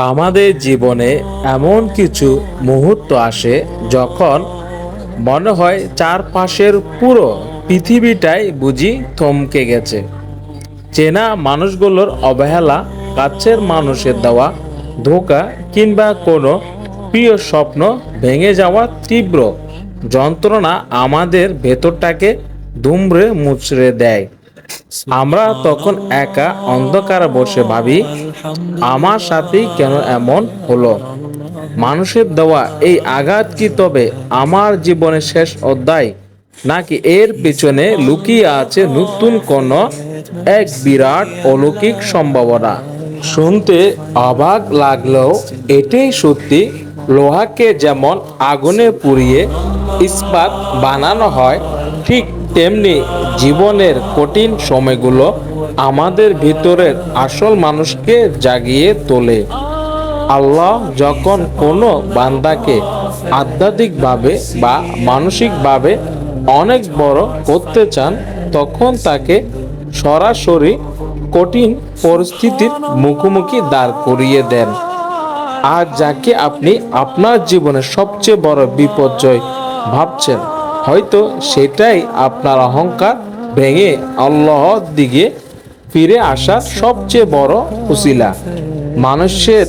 আমাদের জীবনে এমন কিছু মুহূর্ত আসে যখন মনে হয় চারপাশের পুরো পৃথিবীটাই বুঝি থমকে গেছে। চেনা মানুষগুলোর অবহেলা, কাছের মানুষের দেওয়া ধোঁকা কিংবা কোনো প্রিয় স্বপ্ন ভেঙে যাওয়া তীব্র যন্ত্রণা আমাদের ভেতরটাকে দুমড়ে মুচড়ে দেয়। আমরা তখন একা অন্ধকারে বসে ভাবি, আমার সাথেই কেন এমন হলো? মানুষের দেওয়া এই আঘাত কি তবে আমার জীবনের শেষ অধ্যায়, নাকি এর পেছনে লুকিয়ে আছে নতুন কোনো এক বিরাট অলৌকিক সম্ভাবনা? শুনতে অবাক লাগলেও এটাই সত্যি। লোহাকে যেমন আগুনে পুড়িয়ে ইস্পাত বানানো হয়, ঠিক তেমনি জীবনের কঠিন সময়গুলো আমাদের ভিতরের আসল মানুষকে জাগিয়ে তোলে। আল্লাহ যখন কোনো বান্দাকে আধ্যাত্মিকভাবে বা মানসিকভাবে অনেক বড় করতে চান, তখন তাকে সরাসরি কঠিন পরিস্থিতির মুখোমুখি দাঁড় করিয়ে দেন। আর যাকে আপনি আপনার জীবনের সবচেয়ে বড় বিপর্যয় ভাবছেন, হয়তো সেটাই আপনার অহংকার ভেঙে আল্লাহর দিকে ফিরে আসার সবচেয়ে বড় উসিলা। মানুষের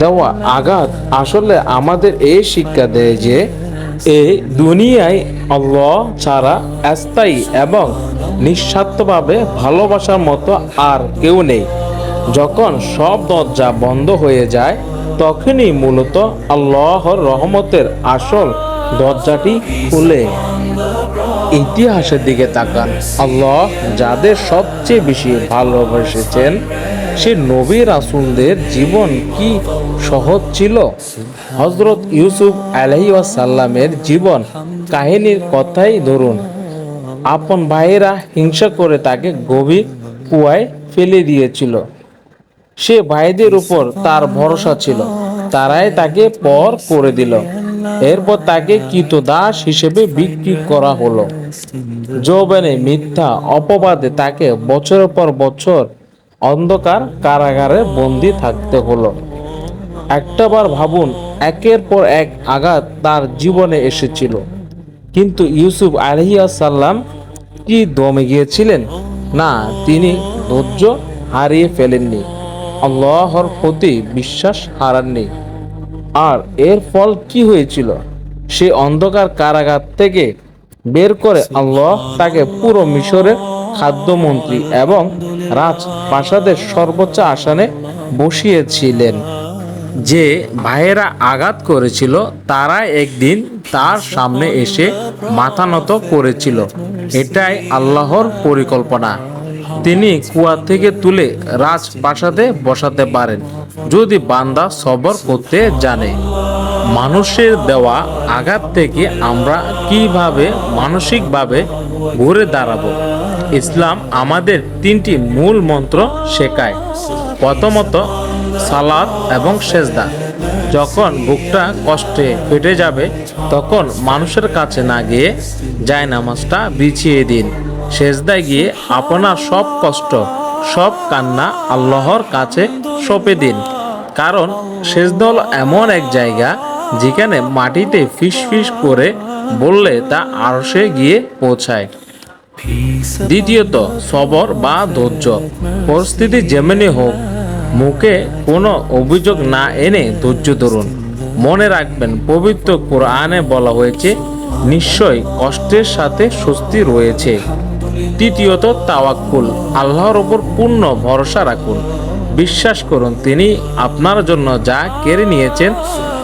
দেওয়া আঘাত আসলে আমাদের এই শিক্ষা দেয় যে এই দুনিয়ায় আল্লাহ ছাড়া স্থায়ী এবং নিঃস্বার্থভাবে ভালোবাসার মতো আর কেউ নেই। যখন সব দরজা বন্ধ হয়ে যায়, তখনই মূলত আল্লাহর রহমতের আসল দরজাটি খুলে। ইতিহাসের দিকে তাকান, আল্লাহ যাদের সবচেয়ে বেশি ভালোবেসেছেন, সে নবী রাসূলদের জীবন কি সহজ ছিল? হযরত ইউসুফ আলাইহিস সালামের জীবন কাহিনীর কথাই ধরুন। আপন ভাইয়েরা হিংসা করে তাকে গভীর কুয়ায় ফেলে দিয়েছিল। সে ভাইদের উপর তার ভরসা ছিল, তারাই তাকে পর করে দিল। এরপর তাকে কৃতদাস হিসেবে বিক্রি করা হলো। যৌবনে মিথ্যা অপবাদে তাকে বছরের পর বছর অন্ধকার কারাগারে বন্দি থাকতে হলো। একটাবার ভাবুন, একের পর এক আঘাত তার জীবনে এসেছিল, কিন্তু ইউসুফ আলাইহিস সালাম কি দমে গিয়েছিলেন? না, তিনি ধৈর্য হারিয়ে ফেলেননি, আল্লাহর প্রতি বিশ্বাস হারাননি। আর এর ফল কি হয়েছিল? সে অন্ধকার কারাগার থেকে বের করে আল্লাহ তাকে পুরো মিশরের খাদ্যমন্ত্রী এবং রাজপ্রাসাদের সর্বোচ্চ আসনে বসিয়েছিলেন। যে ভাইয়েরা আঘাত করেছিল, তারা একদিন তার সামনে এসে মাথা নত করেছিল। এটাই আল্লাহর পরিকল্পনা। তিনি কুয়া থেকে তুলে রাজপ্রাসাদে বসাতে পারেন, যদি বান্দা সবর করতে জানে। মানুষের দেওয়া আঘাত থেকে আমরা কিভাবে মানসিকভাবে ঘুরে দাঁড়াবো? ইসলাম আমাদের তিনটি মূল মন্ত্র শেখায়। প্রথমত, সালাত এবং সেজদা। যখন বুকটা কষ্টে ফেটে যাবে, তখন মানুষের কাছে না গিয়ে জায়নামাজটা বিছিয়ে দিন। সেজদায় গিয়ে আপনার সব কষ্ট, সব কান্না আল্লাহর কাছে সঁপে দিন। কারণ সেজদা হলো এমন এক জায়গা যেখানে মাটিতে ফিসফিস করে বললে তা আরশে গিয়ে পৌঁছায়। দ্বিতীয়ত, সবর বা ধৈর্য। পরিস্থিতি যেমনই হোক, মুখে কোনো অভিযোগ না এনে ধৈর্য ধরুন। মনে রাখবেন, পবিত্র কোরআনে বলা হয়েছে, নিশ্চয়ই কষ্টের সাথে স্বস্তি রয়েছে। তৃতীয়ত, তাওয়াক্কুল। আল্লাহর ওপর পূর্ণ ভরসা রাখুন। বিশ্বাস করুন, তিনি আপনার জন্য যা কেড়ে নিয়েছেন,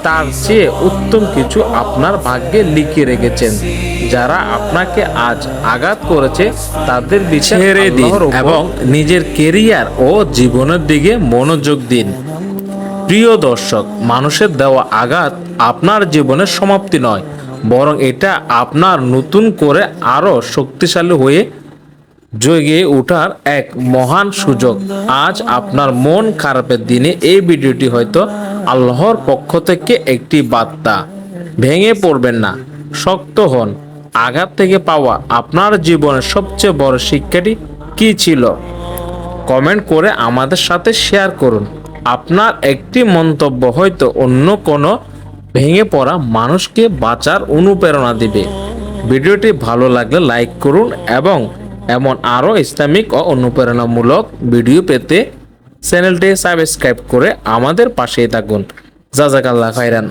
তার চেয়ে উত্তম কিছু আপনার ভাগ্যে লিখে রেখেছেন। যারা আপনাকে আজ আঘাত করেছে, তাদের ছেড়ে দিন এবং নিজের কেরিয়ার ও জীবনের দিকে মনোযোগ দিন। প্রিয় দর্শক, মানুষের দেওয়া আঘাত আপনার জীবনের সমাপ্তি নয়, বরং এটা আপনার নতুন করে আরো শক্তিশালী হয়ে জেগে ওঠার এক মহান সুযোগ। আজ আপনার মন খারাপের দিনে এই ভিডিওটি হয়তো আল্লাহর পক্ষ থেকে একটি বার্তা। ভেঙে পড়বেন না, শক্ত হন। আঘাত থেকে পাওয়া আপনার জীবনের সবচেয়ে বড় শিক্ষাটি কি ছিল? কমেন্ট করে আমাদের সাথে শেয়ার করুন। আপনার একটি মন্তব্য হয়তো অন্য কোনো ভেঙে পড়া মানুষকে বাঁচার অনুপ্রেরণা দিবে। ভিডিওটি ভালো লাগলে লাইক করুন এবং এমন আরও ইসলামিক ও অনুপ্রেরণামূলক ভিডিও পেতে চ্যানেলটি সাবস্ক্রাইব করে আমাদের পাশেই থাকুন। জাযাকাল্লাহ খাইরান।